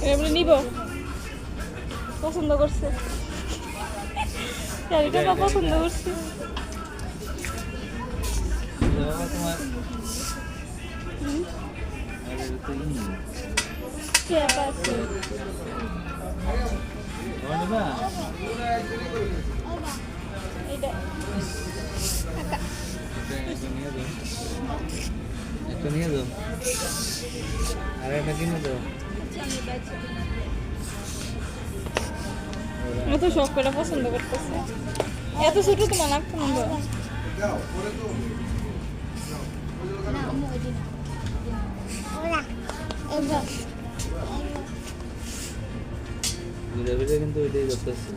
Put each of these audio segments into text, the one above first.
এগুলো নিব পছন্দ করছে শাড়িটা বা পছন্দ করছে তোমার চেপ আছে এটা একটা নিয়ে দাও আর একটা কিনে দাও এত শখ করে পছন্দ করতেছে এত ছোট তোমার লাগতো না ঘুরে ঘুরে কিন্তু ওইটাই করতেছে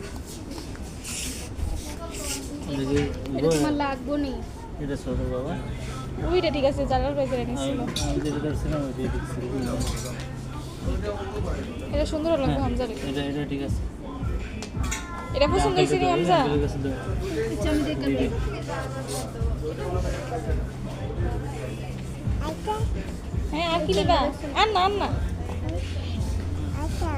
এটা তোমার লাগবো নি এটা ছোট বাবা ওইটা ঠিক আছে জালার বাজারে নিছিল আমি যেটা ধরছিলাম ওইটাই দেখছি এটা সুন্দর লাগবে হামজারে এটা এটা ঠিক আছে এটা পছন্দ হয়েছে নি হামজা আচ্ছা আমি দেখলাম হ্যাঁ আর কি নিবা আর না আচ্ছা